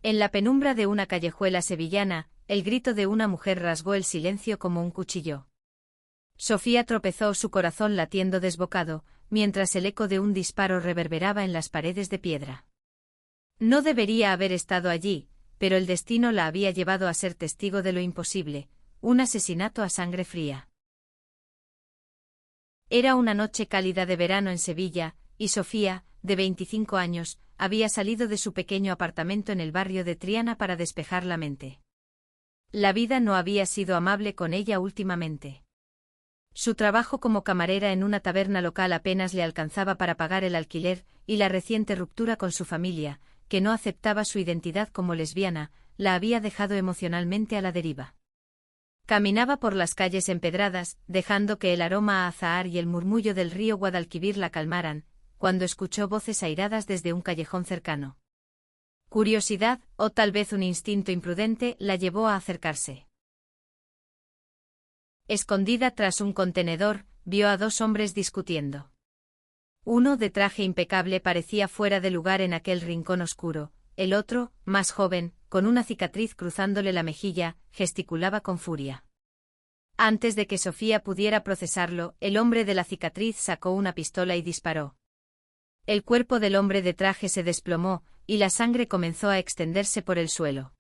En la penumbra de una callejuela sevillana, el grito de una mujer rasgó el silencio como un cuchillo. Sofía tropezó, su corazón latiendo desbocado, mientras el eco de un disparo reverberaba en las paredes de piedra. No debería haber estado allí, pero el destino la había llevado a ser testigo de lo imposible, un asesinato a sangre fría. Era una noche cálida de verano en Sevilla, y Sofía, de 25 años, había salido de su pequeño apartamento en el barrio de Triana para despejar la mente. La vida no había sido amable con ella últimamente. Su trabajo como camarera en una taberna local apenas le alcanzaba para pagar el alquiler, y la reciente ruptura con su familia, que no aceptaba su identidad como lesbiana, la había dejado emocionalmente a la deriva. Caminaba por las calles empedradas, dejando que el aroma a azahar y el murmullo del río Guadalquivir la calmaran, cuando escuchó voces airadas desde un callejón cercano. Curiosidad, o tal vez un instinto imprudente, la llevó a acercarse. Escondida tras un contenedor, vio a dos hombres discutiendo. Uno, de traje impecable, parecía fuera de lugar en aquel rincón oscuro. El otro, más joven, con una cicatriz cruzándole la mejilla, gesticulaba con furia. Antes de que Sofía pudiera procesarlo, el hombre de la cicatriz sacó una pistola y disparó. El cuerpo del hombre de traje se desplomó, y la sangre comenzó a extenderse por el suelo.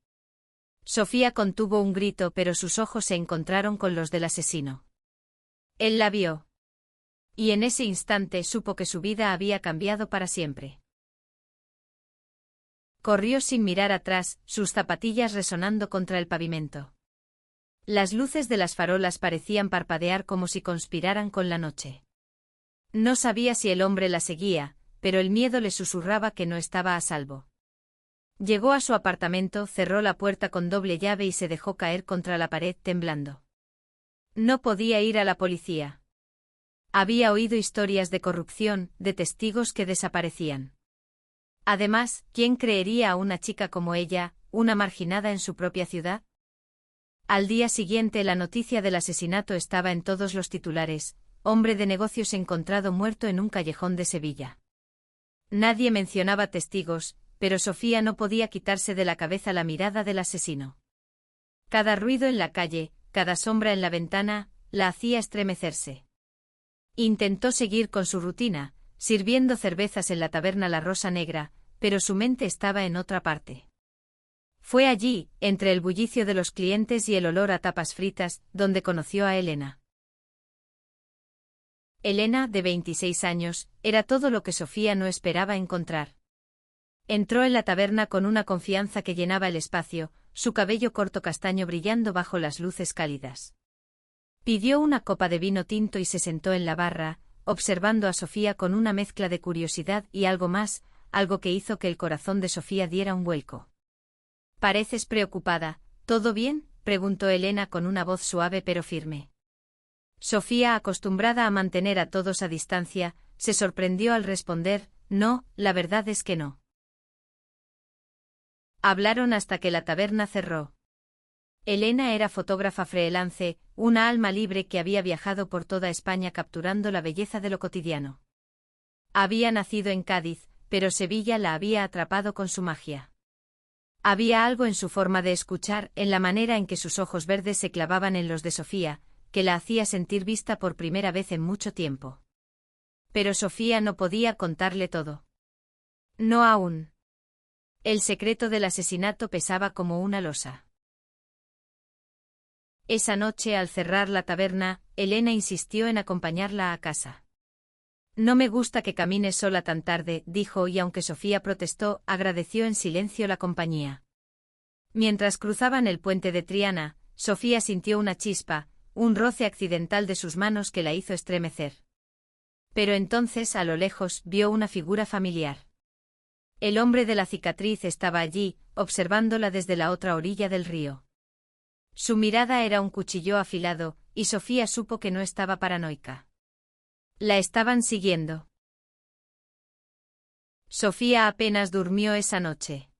Sofía contuvo un grito, pero sus ojos se encontraron con los del asesino. Él la vio. Y en ese instante supo que su vida había cambiado para siempre. Corrió sin mirar atrás, sus zapatillas resonando contra el pavimento. Las luces de las farolas parecían parpadear como si conspiraran con la noche. No sabía si el hombre la seguía, pero el miedo le susurraba que no estaba a salvo. Llegó a su apartamento, cerró la puerta con doble llave y se dejó caer contra la pared temblando. No podía ir a la policía. Había oído historias de corrupción, de testigos que desaparecían. Además, ¿quién creería a una chica como ella, una marginada en su propia ciudad? Al día siguiente la noticia del asesinato estaba en todos los titulares: hombre de negocios encontrado muerto en un callejón de Sevilla. Nadie mencionaba testigos, pero Sofía no podía quitarse de la cabeza la mirada del asesino. Cada ruido en la calle, cada sombra en la ventana, la hacía estremecerse. Intentó seguir con su rutina, sirviendo cervezas en la taberna La Rosa Negra, pero su mente estaba en otra parte. Fue allí, entre el bullicio de los clientes y el olor a tapas fritas, donde conoció a Elena. Elena, de 26 años, era todo lo que Sofía no esperaba encontrar. Entró en la taberna con una confianza que llenaba el espacio, su cabello corto castaño brillando bajo las luces cálidas. Pidió una copa de vino tinto y se sentó en la barra, observando a Sofía con una mezcla de curiosidad y algo más, algo que hizo que el corazón de Sofía diera un vuelco. «Pareces preocupada, ¿todo bien?», preguntó Elena con una voz suave pero firme. Sofía, acostumbrada a mantener a todos a distancia, se sorprendió al responder: «No, la verdad es que no». Hablaron hasta que la taberna cerró. Elena era fotógrafa freelance, una alma libre que había viajado por toda España capturando la belleza de lo cotidiano. Había nacido en Cádiz, pero Sevilla la había atrapado con su magia. Había algo en su forma de escuchar, en la manera en que sus ojos verdes se clavaban en los de Sofía, que la hacía sentir vista por primera vez en mucho tiempo. Pero Sofía no podía contarle todo. No aún. El secreto del asesinato pesaba como una losa. Esa noche, al cerrar la taberna, Elena insistió en acompañarla a casa. «No me gusta que camines sola tan tarde», dijo, y aunque Sofía protestó, agradeció en silencio la compañía. Mientras cruzaban el puente de Triana, Sofía sintió una chispa, un roce accidental de sus manos que la hizo estremecer. Pero entonces, a lo lejos, vio una figura familiar. El hombre de la cicatriz estaba allí, observándola desde la otra orilla del río. Su mirada era un cuchillo afilado, y Sofía supo que no estaba paranoica. La estaban siguiendo. Sofía apenas durmió esa noche.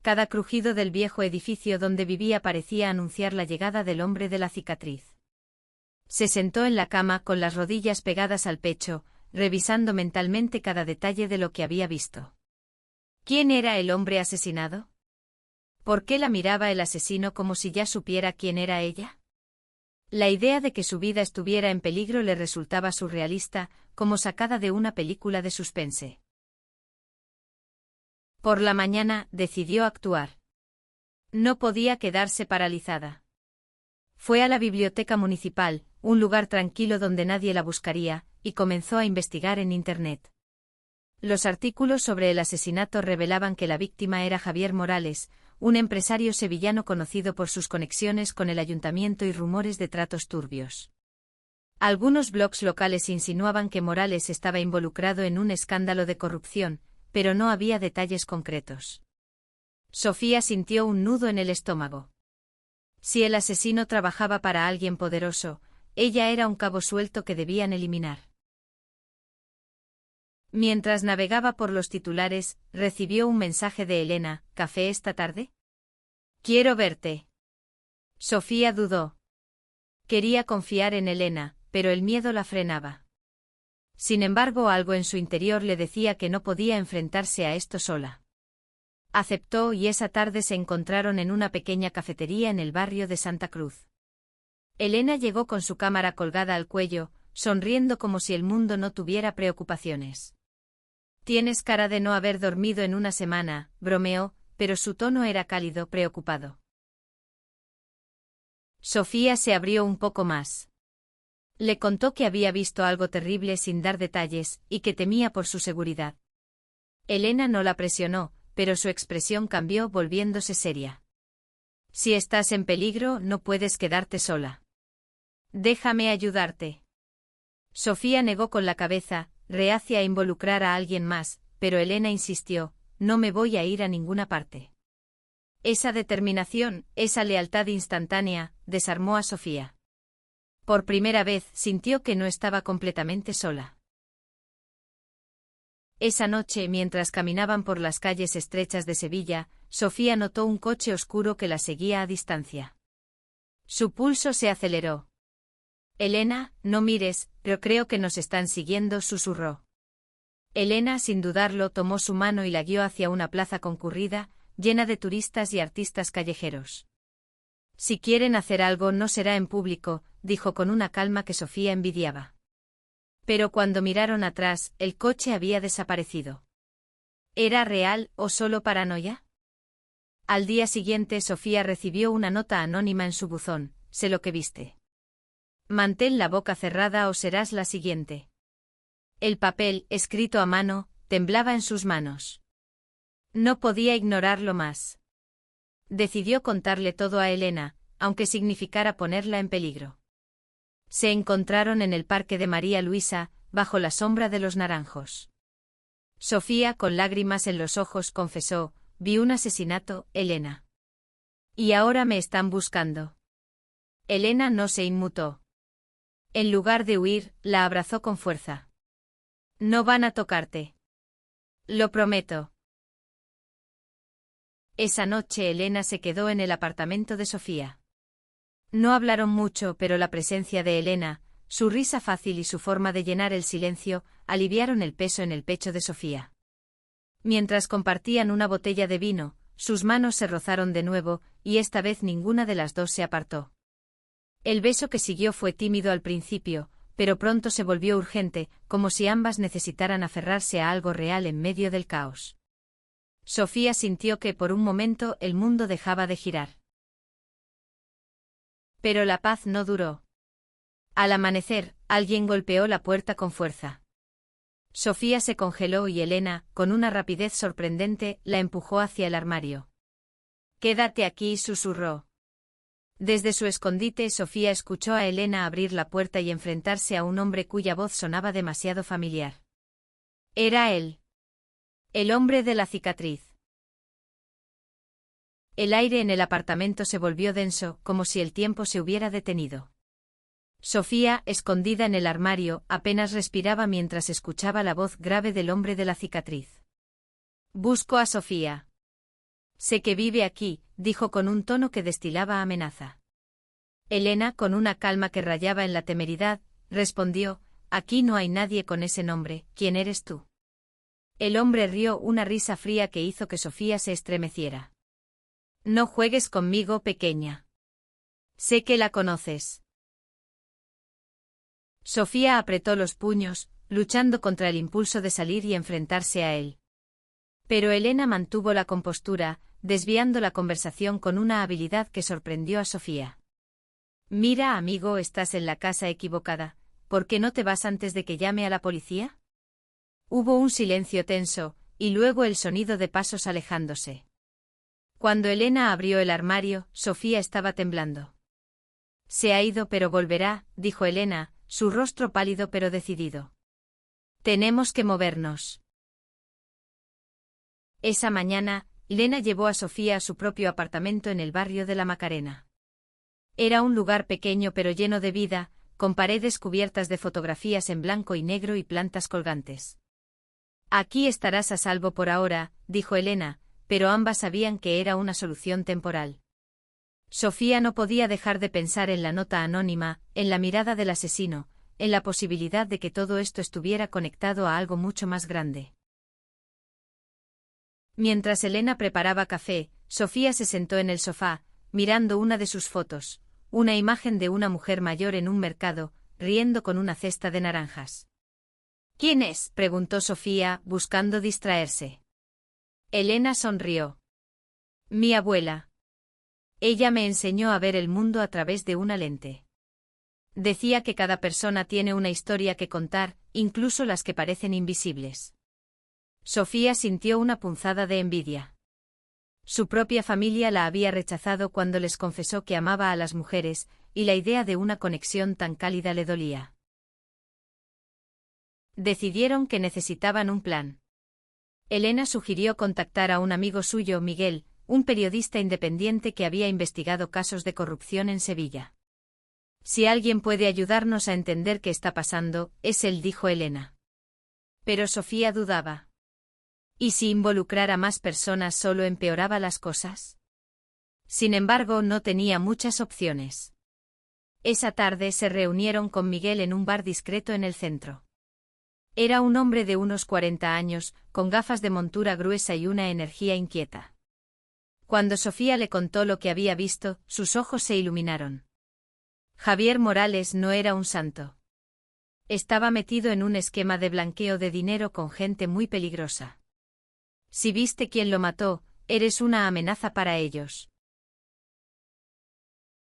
Cada crujido del viejo edificio donde vivía parecía anunciar la llegada del hombre de la cicatriz. Se sentó en la cama con las rodillas pegadas al pecho, revisando mentalmente cada detalle de lo que había visto. ¿Quién era el hombre asesinado? ¿Por qué la miraba el asesino como si ya supiera quién era ella? La idea de que su vida estuviera en peligro le resultaba surrealista, como sacada de una película de suspense. Por la mañana, decidió actuar. No podía quedarse paralizada. Fue a la biblioteca municipal, un lugar tranquilo donde nadie la buscaría, y comenzó a investigar en Internet. Los artículos sobre el asesinato revelaban que la víctima era Javier Morales, un empresario sevillano conocido por sus conexiones con el ayuntamiento y rumores de tratos turbios. Algunos blogs locales insinuaban que Morales estaba involucrado en un escándalo de corrupción, pero no había detalles concretos. Sofía sintió un nudo en el estómago. Si el asesino trabajaba para alguien poderoso, ella era un cabo suelto que debían eliminar. Mientras navegaba por los titulares, recibió un mensaje de Elena: ¿café esta tarde? Quiero verte. Sofía dudó. Quería confiar en Elena, pero el miedo la frenaba. Sin embargo, algo en su interior le decía que no podía enfrentarse a esto sola. Aceptó y esa tarde se encontraron en una pequeña cafetería en el barrio de Santa Cruz. Elena llegó con su cámara colgada al cuello, sonriendo como si el mundo no tuviera preocupaciones. Tienes cara de no haber dormido en una semana, bromeó, pero su tono era cálido, preocupado. Sofía se abrió un poco más. Le contó que había visto algo terrible sin dar detalles, y que temía por su seguridad. Elena no la presionó, pero su expresión cambió volviéndose seria. Si estás en peligro, no puedes quedarte sola. Déjame ayudarte. Sofía negó con la cabeza, reacia a involucrar a alguien más, pero Elena insistió: no me voy a ir a ninguna parte. Esa determinación, esa lealtad instantánea, desarmó a Sofía. Por primera vez sintió que no estaba completamente sola. Esa noche, mientras caminaban por las calles estrechas de Sevilla, Sofía notó un coche oscuro que la seguía a distancia. Su pulso se aceleró. Elena, no mires, pero creo que nos están siguiendo, susurró. Elena, sin dudarlo, tomó su mano y la guió hacia una plaza concurrida, llena de turistas y artistas callejeros. Si quieren hacer algo no será en público, dijo con una calma que Sofía envidiaba. Pero cuando miraron atrás, el coche había desaparecido. ¿Era real o solo paranoia? Al día siguiente Sofía recibió una nota anónima en su buzón: sé lo que viste. Mantén la boca cerrada o serás la siguiente. El papel, escrito a mano, temblaba en sus manos. No podía ignorarlo más. Decidió contarle todo a Elena, aunque significara ponerla en peligro. Se encontraron en el parque de María Luisa, bajo la sombra de los naranjos. Sofía, con lágrimas en los ojos, confesó: vi un asesinato, Elena. Y ahora me están buscando. Elena no se inmutó. En lugar de huir, la abrazó con fuerza. No van a tocarte. Lo prometo. Esa noche Elena se quedó en el apartamento de Sofía. No hablaron mucho, pero la presencia de Elena, su risa fácil y su forma de llenar el silencio, aliviaron el peso en el pecho de Sofía. Mientras compartían una botella de vino, sus manos se rozaron de nuevo, y esta vez ninguna de las dos se apartó. El beso que siguió fue tímido al principio, pero pronto se volvió urgente, como si ambas necesitaran aferrarse a algo real en medio del caos. Sofía sintió que por un momento el mundo dejaba de girar. Pero la paz no duró. Al amanecer, alguien golpeó la puerta con fuerza. Sofía se congeló y Elena, con una rapidez sorprendente, la empujó hacia el armario. «Quédate aquí», susurró. Desde su escondite Sofía escuchó a Elena abrir la puerta y enfrentarse a un hombre cuya voz sonaba demasiado familiar. Era él. El hombre de la cicatriz. El aire en el apartamento se volvió denso, como si el tiempo se hubiera detenido. Sofía, escondida en el armario, apenas respiraba mientras escuchaba la voz grave del hombre de la cicatriz. «Busco a Sofía. Sé que vive aquí», dijo con un tono que destilaba amenaza. Elena, con una calma que rayaba en la temeridad, respondió: «Aquí no hay nadie con ese nombre, ¿quién eres tú?». El hombre rió una risa fría que hizo que Sofía se estremeciera. No juegues conmigo, pequeña. Sé que la conoces. Sofía apretó los puños, luchando contra el impulso de salir y enfrentarse a él. Pero Elena mantuvo la compostura, desviando la conversación con una habilidad que sorprendió a Sofía. Mira, amigo, estás en la casa equivocada. ¿Por qué no te vas antes de que llame a la policía? Hubo un silencio tenso, y luego el sonido de pasos alejándose. Cuando Elena abrió el armario, Sofía estaba temblando. Se ha ido pero volverá, dijo Elena, su rostro pálido pero decidido. Tenemos que movernos. Esa mañana, Elena llevó a Sofía a su propio apartamento en el barrio de la Macarena. Era un lugar pequeño pero lleno de vida, con paredes cubiertas de fotografías en blanco y negro y plantas colgantes. Aquí estarás a salvo por ahora, dijo Elena, pero ambas sabían que era una solución temporal. Sofía no podía dejar de pensar en la nota anónima, en la mirada del asesino, en la posibilidad de que todo esto estuviera conectado a algo mucho más grande. Mientras Elena preparaba café, Sofía se sentó en el sofá, mirando una de sus fotos, una imagen de una mujer mayor en un mercado, riendo con una cesta de naranjas. ¿Quién es?, preguntó Sofía, buscando distraerse. Elena sonrió. Mi abuela. Ella me enseñó a ver el mundo a través de una lente. Decía que cada persona tiene una historia que contar, incluso las que parecen invisibles. Sofía sintió una punzada de envidia. Su propia familia la había rechazado cuando les confesó que amaba a las mujeres, y la idea de una conexión tan cálida le dolía. Decidieron que necesitaban un plan. Elena sugirió contactar a un amigo suyo, Miguel, un periodista independiente que había investigado casos de corrupción en Sevilla. Si alguien puede ayudarnos a entender qué está pasando, es él, dijo Elena. Pero Sofía dudaba. ¿Y si involucrar a más personas solo empeoraba las cosas? Sin embargo, no tenía muchas opciones. Esa tarde se reunieron con Miguel en un bar discreto en el centro. Era un hombre de unos 40 años, con gafas de montura gruesa y una energía inquieta. Cuando Sofía le contó lo que había visto, sus ojos se iluminaron. Javier Morales no era un santo. Estaba metido en un esquema de blanqueo de dinero con gente muy peligrosa. Si viste quién lo mató, eres una amenaza para ellos.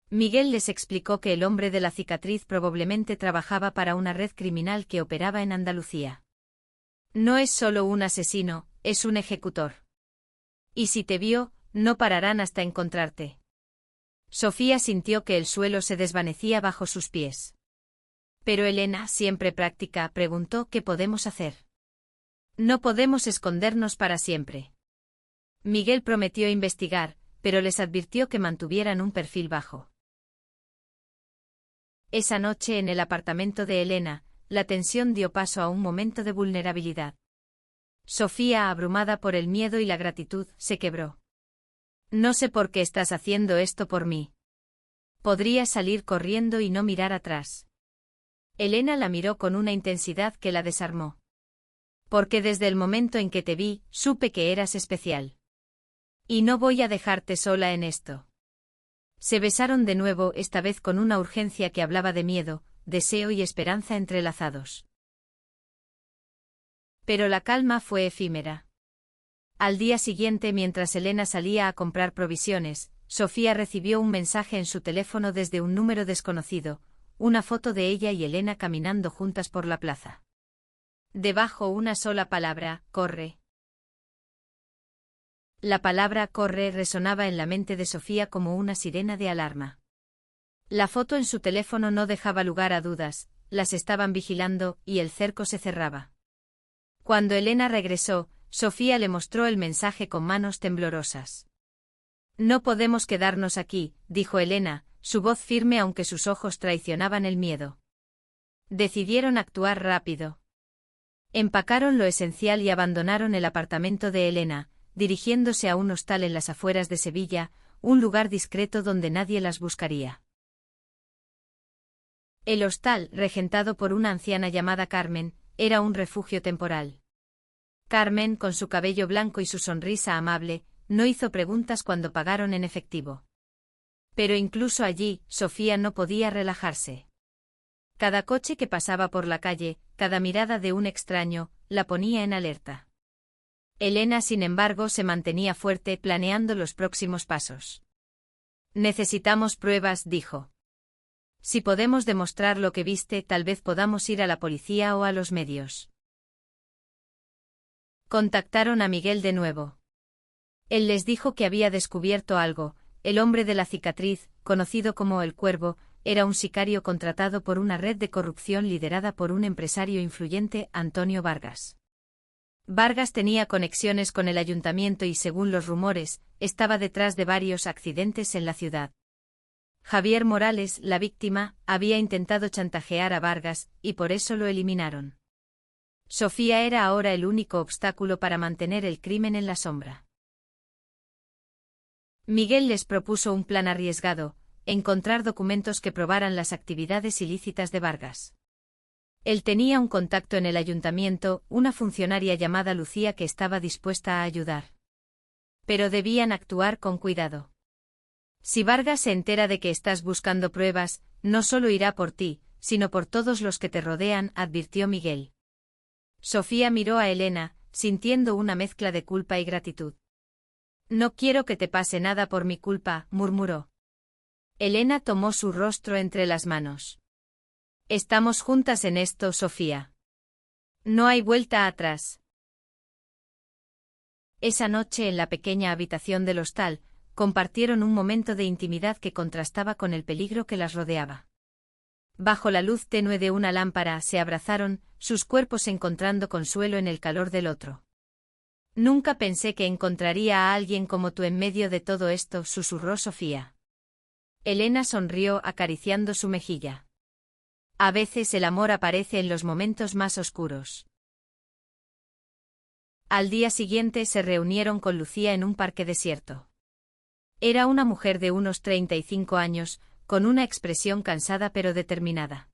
Miguel les explicó que el hombre de la cicatriz probablemente trabajaba para una red criminal que operaba en Andalucía. No es solo un asesino, es un ejecutor. Y si te vio, no pararán hasta encontrarte. Sofía sintió que el suelo se desvanecía bajo sus pies. Pero Elena, siempre práctica, preguntó qué podemos hacer. No podemos escondernos para siempre. Miguel prometió investigar, pero les advirtió que mantuvieran un perfil bajo. Esa noche en el apartamento de Elena, la tensión dio paso a un momento de vulnerabilidad. Sofía, abrumada por el miedo y la gratitud, se quebró. No sé por qué estás haciendo esto por mí. Podría salir corriendo y no mirar atrás. Elena la miró con una intensidad que la desarmó. Porque desde el momento en que te vi, supe que eras especial. Y no voy a dejarte sola en esto. Se besaron de nuevo, esta vez con una urgencia que hablaba de miedo, deseo y esperanza entrelazados. Pero la calma fue efímera. Al día siguiente, mientras Elena salía a comprar provisiones, Sofía recibió un mensaje en su teléfono desde un número desconocido, una foto de ella y Elena caminando juntas por la plaza. Debajo una sola palabra, corre. La palabra corre resonaba en la mente de Sofía como una sirena de alarma. La foto en su teléfono no dejaba lugar a dudas, las estaban vigilando, y el cerco se cerraba. Cuando Elena regresó, Sofía le mostró el mensaje con manos temblorosas. No podemos quedarnos aquí, dijo Elena, su voz firme aunque sus ojos traicionaban el miedo. Decidieron actuar rápido. Empacaron lo esencial y abandonaron el apartamento de Elena, dirigiéndose a un hostal en las afueras de Sevilla, un lugar discreto donde nadie las buscaría. El hostal, regentado por una anciana llamada Carmen, era un refugio temporal. Carmen, con su cabello blanco y su sonrisa amable, no hizo preguntas cuando pagaron en efectivo. Pero incluso allí, Sofía no podía relajarse. Cada coche que pasaba por la calle, cada mirada de un extraño, la ponía en alerta. Elena, sin embargo, se mantenía fuerte, planeando los próximos pasos. Necesitamos pruebas, dijo. Si podemos demostrar lo que viste, tal vez podamos ir a la policía o a los medios. Contactaron a Miguel de nuevo. Él les dijo que había descubierto algo. El hombre de la cicatriz, conocido como el Cuervo, era un sicario contratado por una red de corrupción liderada por un empresario influyente, Antonio Vargas. Vargas tenía conexiones con el ayuntamiento y, según los rumores, estaba detrás de varios accidentes en la ciudad. Javier Morales, la víctima, había intentado chantajear a Vargas, y por eso lo eliminaron. Sofía era ahora el único obstáculo para mantener el crimen en la sombra. Miguel les propuso un plan arriesgado: encontrar documentos que probaran las actividades ilícitas de Vargas. Él tenía un contacto en el ayuntamiento, una funcionaria llamada Lucía que estaba dispuesta a ayudar. Pero debían actuar con cuidado. Si Vargas se entera de que estás buscando pruebas, no solo irá por ti, sino por todos los que te rodean, advirtió Miguel. Sofía miró a Elena, sintiendo una mezcla de culpa y gratitud. No quiero que te pase nada por mi culpa, murmuró. Elena tomó su rostro entre las manos. Estamos juntas en esto, Sofía. No hay vuelta atrás. Esa noche, en la pequeña habitación del hostal, compartieron un momento de intimidad que contrastaba con el peligro que las rodeaba. Bajo la luz tenue de una lámpara se abrazaron, sus cuerpos encontrando consuelo en el calor del otro. Nunca pensé que encontraría a alguien como tú en medio de todo esto, susurró Sofía. Elena sonrió acariciando su mejilla. A veces el amor aparece en los momentos más oscuros. Al día siguiente se reunieron con Lucía en un parque desierto. Era una mujer de unos 35 años, con una expresión cansada pero determinada.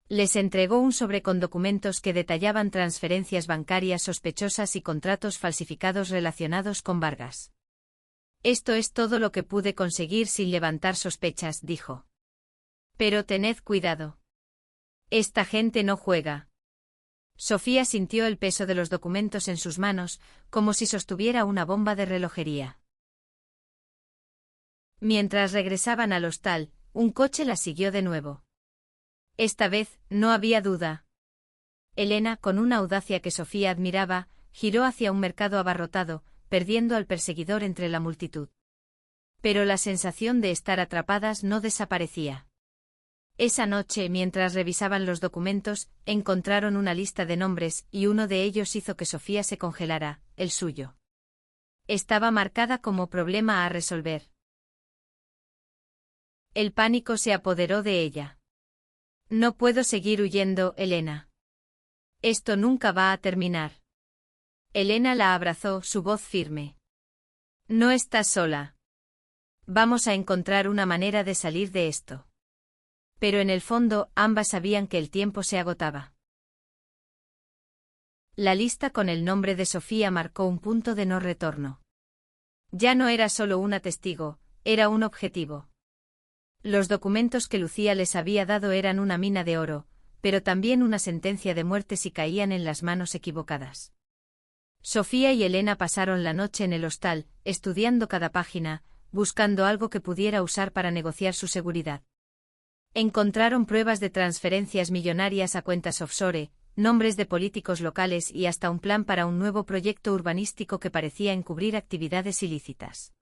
Les entregó un sobre con documentos que detallaban transferencias bancarias sospechosas y contratos falsificados relacionados con Vargas. Esto es todo lo que pude conseguir sin levantar sospechas, dijo. Pero tened cuidado. Esta gente no juega. Sofía sintió el peso de los documentos en sus manos, como si sostuviera una bomba de relojería. Mientras regresaban al hostal, un coche la siguió de nuevo. Esta vez, no había duda. Elena, con una audacia que Sofía admiraba, giró hacia un mercado abarrotado, perdiendo al perseguidor entre la multitud. Pero la sensación de estar atrapadas no desaparecía. Esa noche, mientras revisaban los documentos, encontraron una lista de nombres, y uno de ellos hizo que Sofía se congelara, el suyo. Estaba marcada como problema a resolver. El pánico se apoderó de ella. No puedo seguir huyendo, Elena. Esto nunca va a terminar. Elena la abrazó, su voz firme. No estás sola. Vamos a encontrar una manera de salir de esto. Pero en el fondo, ambas sabían que el tiempo se agotaba. La lista con el nombre de Sofía marcó un punto de no retorno. Ya no era solo una testigo, era un objetivo. Los documentos que Lucía les había dado eran una mina de oro, pero también una sentencia de muerte si caían en las manos equivocadas. Sofía y Elena pasaron la noche en el hostal, estudiando cada página, buscando algo que pudiera usar para negociar su seguridad. Encontraron pruebas de transferencias millonarias a cuentas offshore, nombres de políticos locales y hasta un plan para un nuevo proyecto urbanístico que parecía encubrir actividades ilícitas.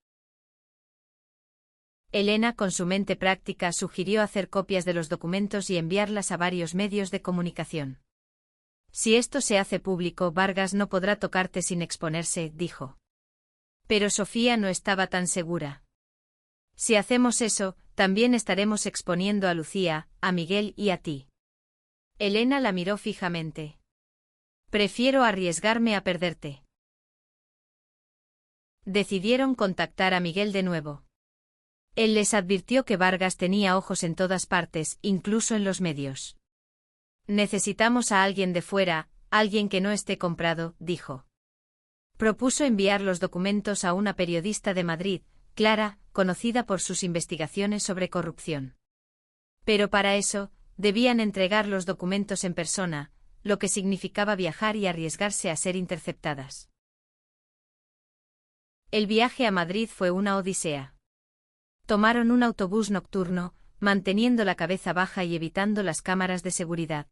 Elena, con su mente práctica, sugirió hacer copias de los documentos y enviarlas a varios medios de comunicación. Si esto se hace público, Vargas no podrá tocarte sin exponerse, dijo. Pero Sofía no estaba tan segura. Si hacemos eso, también estaremos exponiendo a Lucía, a Miguel y a ti. Elena la miró fijamente. Prefiero arriesgarme a perderte. Decidieron contactar a Miguel de nuevo. Él les advirtió que Vargas tenía ojos en todas partes, incluso en los medios. Necesitamos a alguien de fuera, alguien que no esté comprado, dijo. Propuso enviar los documentos a una periodista de Madrid, Clara, conocida por sus investigaciones sobre corrupción. Pero para eso, debían entregar los documentos en persona, lo que significaba viajar y arriesgarse a ser interceptadas. El viaje a Madrid fue una odisea. Tomaron un autobús nocturno, manteniendo la cabeza baja y evitando las cámaras de seguridad.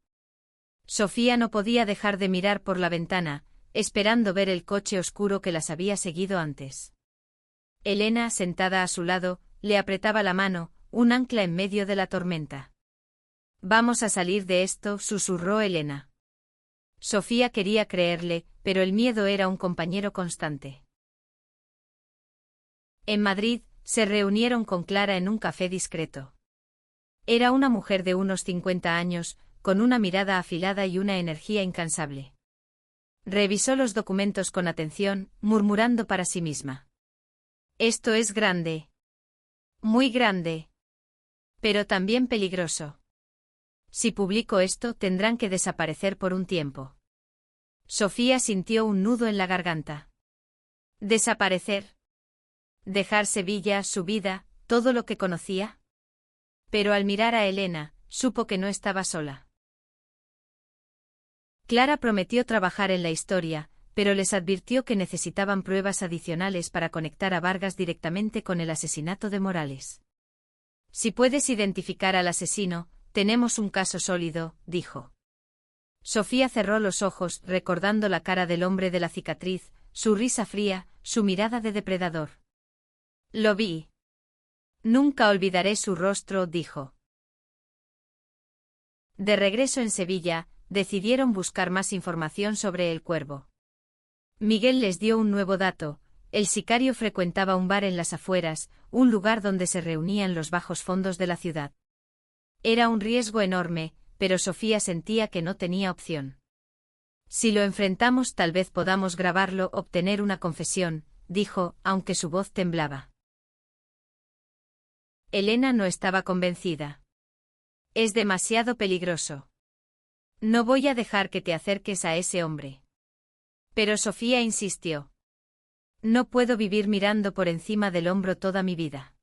Sofía no podía dejar de mirar por la ventana, esperando ver el coche oscuro que las había seguido antes. Elena, sentada a su lado, le apretaba la mano, un ancla en medio de la tormenta. «Vamos a salir de esto», susurró Elena. Sofía quería creerle, pero el miedo era un compañero constante. En Madrid, se reunieron con Clara en un café discreto. Era una mujer de unos 50 años, con una mirada afilada y una energía incansable. Revisó los documentos con atención, murmurando para sí misma. «Esto es grande. Muy grande. Pero también peligroso. Si publico esto, tendrán que desaparecer por un tiempo». Sofía sintió un nudo en la garganta. ¿Desaparecer? ¿Dejar Sevilla, su vida, todo lo que conocía? Pero al mirar a Elena, supo que no estaba sola. Clara prometió trabajar en la historia, pero les advirtió que necesitaban pruebas adicionales para conectar a Vargas directamente con el asesinato de Morales. «Si puedes identificar al asesino, tenemos un caso sólido», dijo. Sofía cerró los ojos, recordando la cara del hombre de la cicatriz, su risa fría, su mirada de depredador. «Lo vi. Nunca olvidaré su rostro», dijo. De regreso en Sevilla, decidieron buscar más información sobre el Cuervo. Miguel les dio un nuevo dato: el sicario frecuentaba un bar en las afueras, un lugar donde se reunían los bajos fondos de la ciudad. Era un riesgo enorme, pero Sofía sentía que no tenía opción. «Si lo enfrentamos, tal vez podamos grabarlo, obtener una confesión», dijo, aunque su voz temblaba. Elena no estaba convencida. «Es demasiado peligroso. No voy a dejar que te acerques a ese hombre». Pero Sofía insistió. «No puedo vivir mirando por encima del hombro toda mi vida.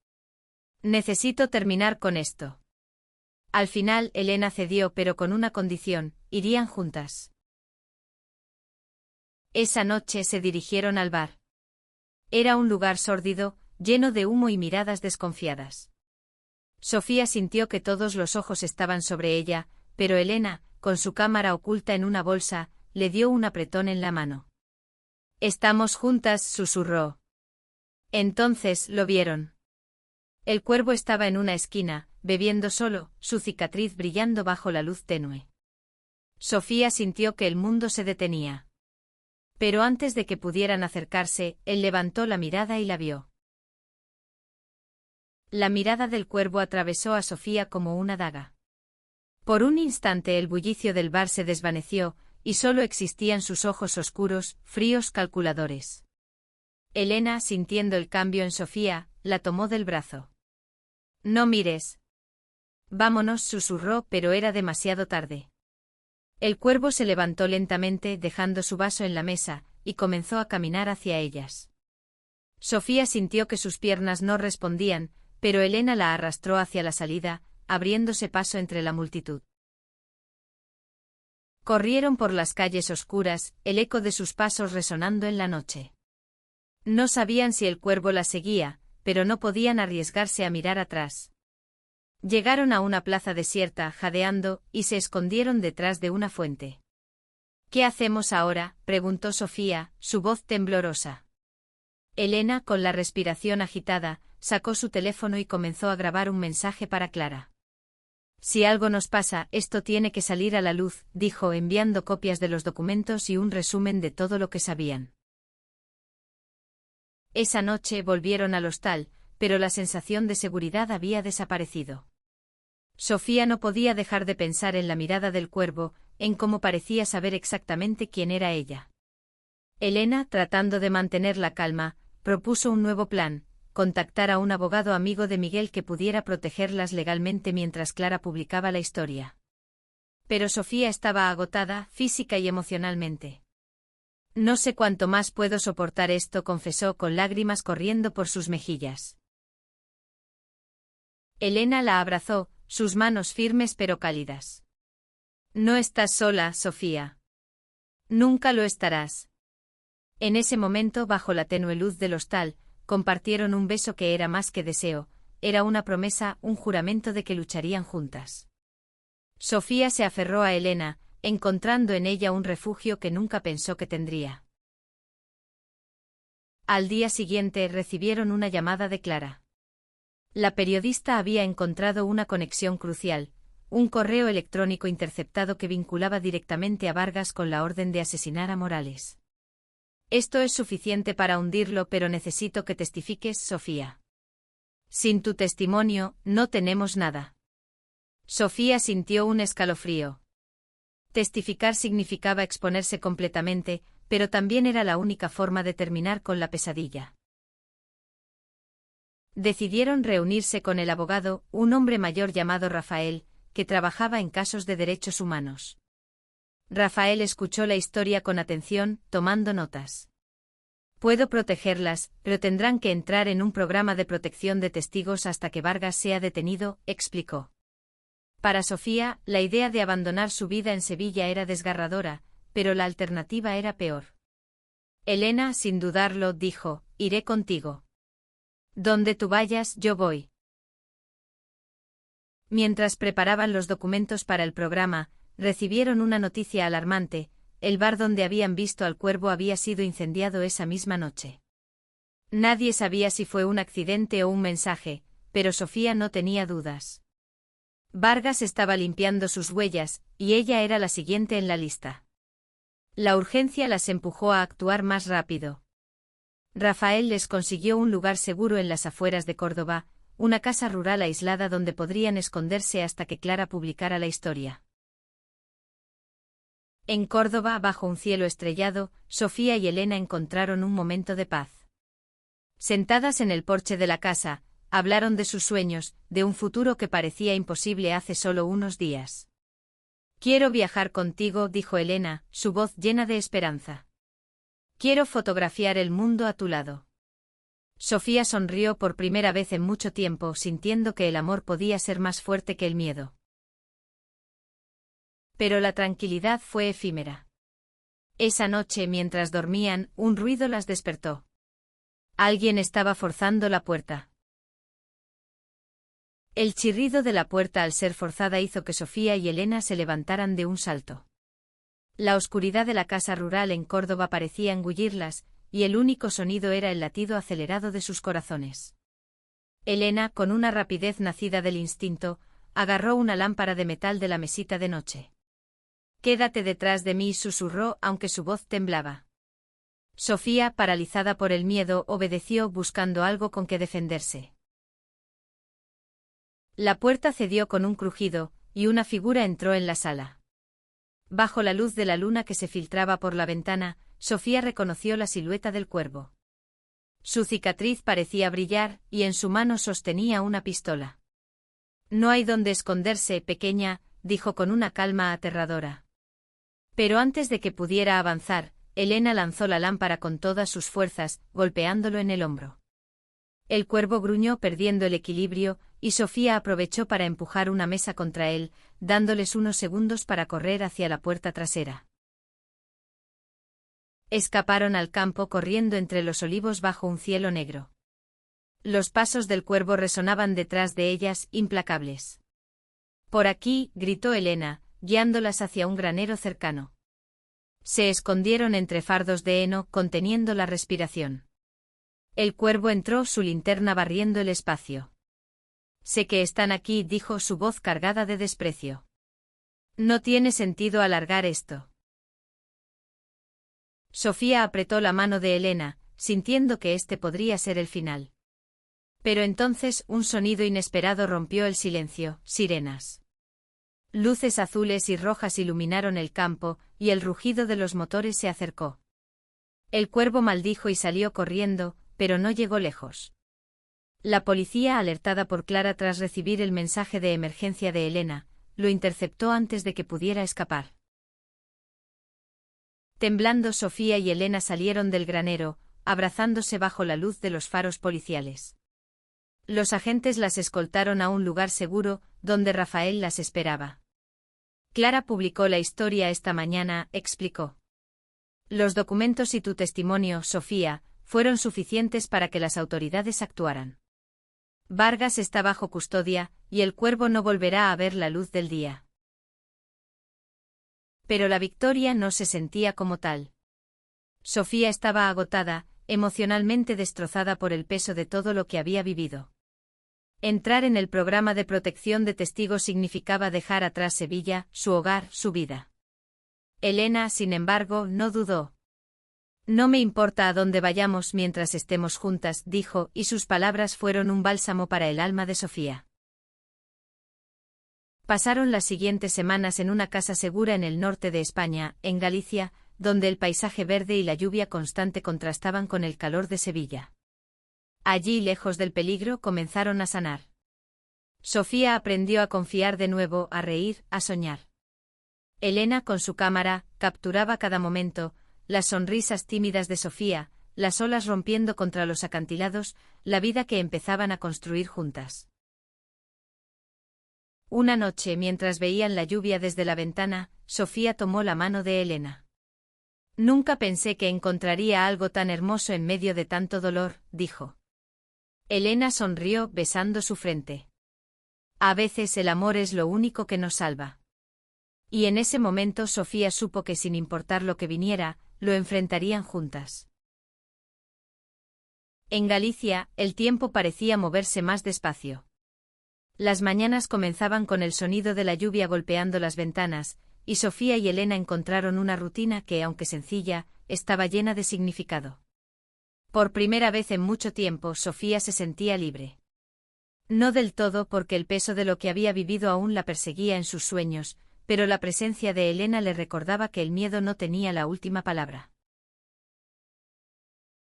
Necesito terminar con esto». Al final Elena cedió, pero con una condición: irían juntas. Esa noche se dirigieron al bar. Era un lugar sórdido, lleno de humo y miradas desconfiadas. Sofía sintió que todos los ojos estaban sobre ella, pero Elena, con su cámara oculta en una bolsa, le dio un apretón en la mano. «Estamos juntas», susurró. Entonces lo vieron. El Cuervo estaba en una esquina, bebiendo solo, su cicatriz brillando bajo la luz tenue. Sofía sintió que el mundo se detenía. Pero antes de que pudieran acercarse, él levantó la mirada y la vio. La mirada del Cuervo atravesó a Sofía como una daga. Por un instante el bullicio del bar se desvaneció, y solo existían sus ojos oscuros, fríos, calculadores. Elena, sintiendo el cambio en Sofía, la tomó del brazo. «No mires. Vámonos», susurró, pero era demasiado tarde. El Cuervo se levantó lentamente, dejando su vaso en la mesa, y comenzó a caminar hacia ellas. Sofía sintió que sus piernas no respondían, pero Elena la arrastró hacia la salida, abriéndose paso entre la multitud. Corrieron por las calles oscuras, el eco de sus pasos resonando en la noche. No sabían si el Cuervo las seguía, pero no podían arriesgarse a mirar atrás. Llegaron a una plaza desierta, jadeando, y se escondieron detrás de una fuente. «¿Qué hacemos ahora?», preguntó Sofía, su voz temblorosa. Elena, con la respiración agitada, sacó su teléfono y comenzó a grabar un mensaje para Clara. «Si algo nos pasa, esto tiene que salir a la luz», dijo, enviando copias de los documentos y un resumen de todo lo que sabían. Esa noche volvieron al hostal, pero la sensación de seguridad había desaparecido. Sofía no podía dejar de pensar en la mirada del Cuervo, en cómo parecía saber exactamente quién era ella. Elena, tratando de mantener la calma, propuso un nuevo plan: contactar a un abogado amigo de Miguel que pudiera protegerlas legalmente mientras Clara publicaba la historia. Pero Sofía estaba agotada, física y emocionalmente. No sé cuánto más puedo soportar esto, confesó con lágrimas corriendo por sus mejillas. Elena la abrazó, sus manos firmes pero cálidas. No estás sola, Sofía. Nunca lo estarás. En ese momento, bajo la tenue luz del hostal, compartieron un beso que era más que deseo, era una promesa, un juramento de que lucharían juntas. Sofía se aferró a Elena, encontrando en ella un refugio que nunca pensó que tendría. Al día siguiente recibieron una llamada de Clara. La periodista había encontrado una conexión crucial, un correo electrónico interceptado que vinculaba directamente a Vargas con la orden de asesinar a Morales. Esto es suficiente para hundirlo, pero necesito que testifiques, Sofía. Sin tu testimonio, no tenemos nada. Sofía sintió un escalofrío. Testificar significaba exponerse completamente, pero también era la única forma de terminar con la pesadilla. Decidieron reunirse con el abogado, un hombre mayor llamado Rafael, que trabajaba en casos de derechos humanos. Rafael escuchó la historia con atención, tomando notas. Puedo protegerlas, pero tendrán que entrar en un programa de protección de testigos hasta que Vargas sea detenido, explicó. Para Sofía, la idea de abandonar su vida en Sevilla era desgarradora, pero la alternativa era peor. Elena, sin dudarlo, dijo, iré contigo. Donde tú vayas, yo voy. Mientras preparaban los documentos para el programa, recibieron una noticia alarmante: el bar donde habían visto al cuervo había sido incendiado esa misma noche. Nadie sabía si fue un accidente o un mensaje, pero Sofía no tenía dudas. Vargas estaba limpiando sus huellas, y ella era la siguiente en la lista. La urgencia las empujó a actuar más rápido. Rafael les consiguió un lugar seguro en las afueras de Córdoba, una casa rural aislada donde podrían esconderse hasta que Clara publicara la historia. En Córdoba, bajo un cielo estrellado, Sofía y Elena encontraron un momento de paz. Sentadas en el porche de la casa, hablaron de sus sueños, de un futuro que parecía imposible hace solo unos días. Quiero viajar contigo, dijo Elena, su voz llena de esperanza. Quiero fotografiar el mundo a tu lado. Sofía sonrió por primera vez en mucho tiempo, sintiendo que el amor podía ser más fuerte que el miedo. Pero la tranquilidad fue efímera. Esa noche, mientras dormían, un ruido las despertó. Alguien estaba forzando la puerta. El chirrido de la puerta al ser forzada hizo que Sofía y Elena se levantaran de un salto. La oscuridad de la casa rural en Córdoba parecía engullirlas, y el único sonido era el latido acelerado de sus corazones. Elena, con una rapidez nacida del instinto, agarró una lámpara de metal de la mesita de noche. «Quédate detrás de mí», susurró, aunque su voz temblaba. Sofía, paralizada por el miedo, obedeció, buscando algo con que defenderse. La puerta cedió con un crujido, y una figura entró en la sala. Bajo la luz de la luna que se filtraba por la ventana, Sofía reconoció la silueta del cuervo. Su cicatriz parecía brillar, y en su mano sostenía una pistola. «No hay donde esconderse, pequeña», dijo con una calma aterradora. Pero antes de que pudiera avanzar, Elena lanzó la lámpara con todas sus fuerzas, golpeándolo en el hombro. El cuervo gruñó perdiendo el equilibrio, y Sofía aprovechó para empujar una mesa contra él, dándoles unos segundos para correr hacia la puerta trasera. Escaparon al campo corriendo entre los olivos bajo un cielo negro. Los pasos del cuervo resonaban detrás de ellas, implacables. «Por aquí», gritó Elena, guiándolas hacia un granero cercano. Se escondieron entre fardos de heno, conteniendo la respiración. El cuervo entró, su linterna barriendo el espacio. «Sé que están aquí», dijo, su voz cargada de desprecio. «No tiene sentido alargar esto». Sofía apretó la mano de Elena, sintiendo que este podría ser el final. Pero entonces un sonido inesperado rompió el silencio: sirenas. Luces azules y rojas iluminaron el campo, y el rugido de los motores se acercó. El cuervo maldijo y salió corriendo, pero no llegó lejos. La policía, alertada por Clara tras recibir el mensaje de emergencia de Elena, lo interceptó antes de que pudiera escapar. Temblando, Sofía y Elena salieron del granero, abrazándose bajo la luz de los faros policiales. Los agentes las escoltaron a un lugar seguro, donde Rafael las esperaba. Clara publicó la historia esta mañana, explicó. Los documentos y tu testimonio, Sofía, fueron suficientes para que las autoridades actuaran. Vargas está bajo custodia, y el cuervo no volverá a ver la luz del día. Pero la victoria no se sentía como tal. Sofía estaba agotada, emocionalmente destrozada por el peso de todo lo que había vivido. Entrar en el programa de protección de testigos significaba dejar atrás Sevilla, su hogar, su vida. Elena, sin embargo, no dudó. No me importa a dónde vayamos mientras estemos juntas, dijo, y sus palabras fueron un bálsamo para el alma de Sofía. Pasaron las siguientes semanas en una casa segura en el norte de España, en Galicia, donde el paisaje verde y la lluvia constante contrastaban con el calor de Sevilla. Allí, lejos del peligro, comenzaron a sanar. Sofía aprendió a confiar de nuevo, a reír, a soñar. Elena, con su cámara, capturaba cada momento, las sonrisas tímidas de Sofía, las olas rompiendo contra los acantilados, la vida que empezaban a construir juntas. Una noche, mientras veían la lluvia desde la ventana, Sofía tomó la mano de Elena. Nunca pensé que encontraría algo tan hermoso en medio de tanto dolor, dijo. Elena sonrió, besando su frente. A veces el amor es lo único que nos salva. Y en ese momento Sofía supo que sin importar lo que viniera, lo enfrentarían juntas. En Galicia, el tiempo parecía moverse más despacio. Las mañanas comenzaban con el sonido de la lluvia golpeando las ventanas, y Sofía y Elena encontraron una rutina que, aunque sencilla, estaba llena de significado. Por primera vez en mucho tiempo, Sofía se sentía libre. No del todo porque el peso de lo que había vivido aún la perseguía en sus sueños, pero la presencia de Elena le recordaba que el miedo no tenía la última palabra.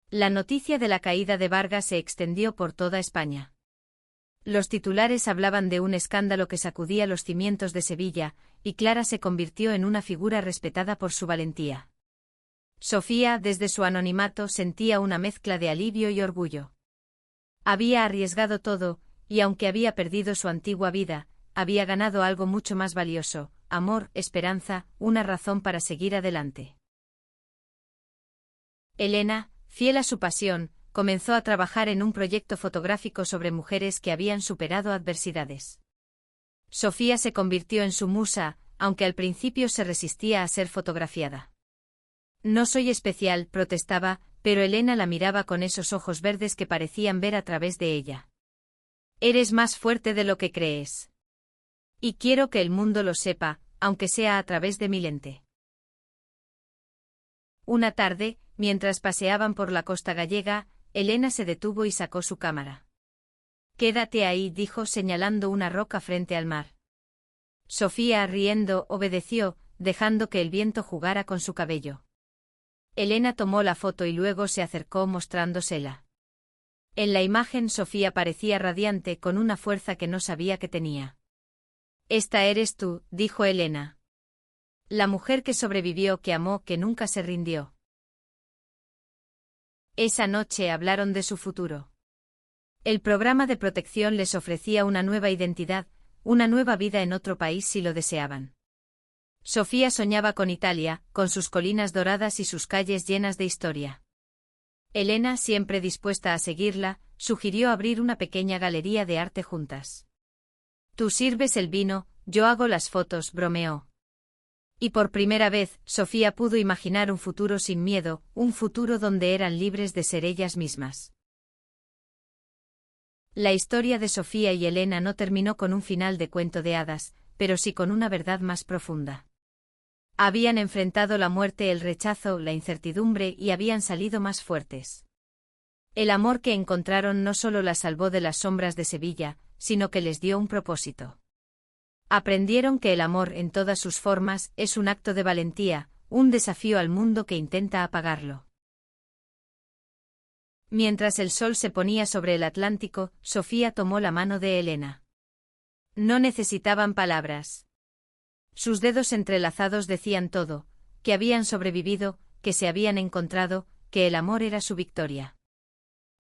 La noticia de la caída de Vargas se extendió por toda España. Los titulares hablaban de un escándalo que sacudía los cimientos de Sevilla, y Clara se convirtió en una figura respetada por su valentía. Sofía, desde su anonimato, sentía una mezcla de alivio y orgullo. Había arriesgado todo, y aunque había perdido su antigua vida, había ganado algo mucho más valioso: amor, esperanza, una razón para seguir adelante. Elena, fiel a su pasión, comenzó a trabajar en un proyecto fotográfico sobre mujeres que habían superado adversidades. Sofía se convirtió en su musa, aunque al principio se resistía a ser fotografiada. No soy especial, protestaba, pero Elena la miraba con esos ojos verdes que parecían ver a través de ella. Eres más fuerte de lo que crees. Y quiero que el mundo lo sepa, aunque sea a través de mi lente. Una tarde, mientras paseaban por la costa gallega, Elena se detuvo y sacó su cámara. Quédate ahí, dijo señalando una roca frente al mar. Sofía, riendo, obedeció, dejando que el viento jugara con su cabello. Elena tomó la foto y luego se acercó mostrándosela. En la imagen Sofía parecía radiante, con una fuerza que no sabía que tenía. Esta eres tú, dijo Elena. La mujer que sobrevivió, que amó, que nunca se rindió. Esa noche hablaron de su futuro. El programa de protección les ofrecía una nueva identidad, una nueva vida en otro país si lo deseaban. Sofía soñaba con Italia, con sus colinas doradas y sus calles llenas de historia. Elena, siempre dispuesta a seguirla, sugirió abrir una pequeña galería de arte juntas. Tú sirves el vino, yo hago las fotos, bromeó. Y por primera vez, Sofía pudo imaginar un futuro sin miedo, un futuro donde eran libres de ser ellas mismas. La historia de Sofía y Elena no terminó con un final de cuento de hadas, pero sí con una verdad más profunda. Habían enfrentado la muerte, el rechazo, la incertidumbre y habían salido más fuertes. El amor que encontraron no solo las salvó de las sombras de Sevilla, sino que les dio un propósito. Aprendieron que el amor en todas sus formas es un acto de valentía, un desafío al mundo que intenta apagarlo. Mientras el sol se ponía sobre el Atlántico, Sofía tomó la mano de Elena. No necesitaban palabras. Sus dedos entrelazados decían todo, que habían sobrevivido, que se habían encontrado, que el amor era su victoria.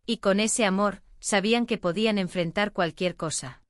Y con ese amor, sabían que podían enfrentar cualquier cosa.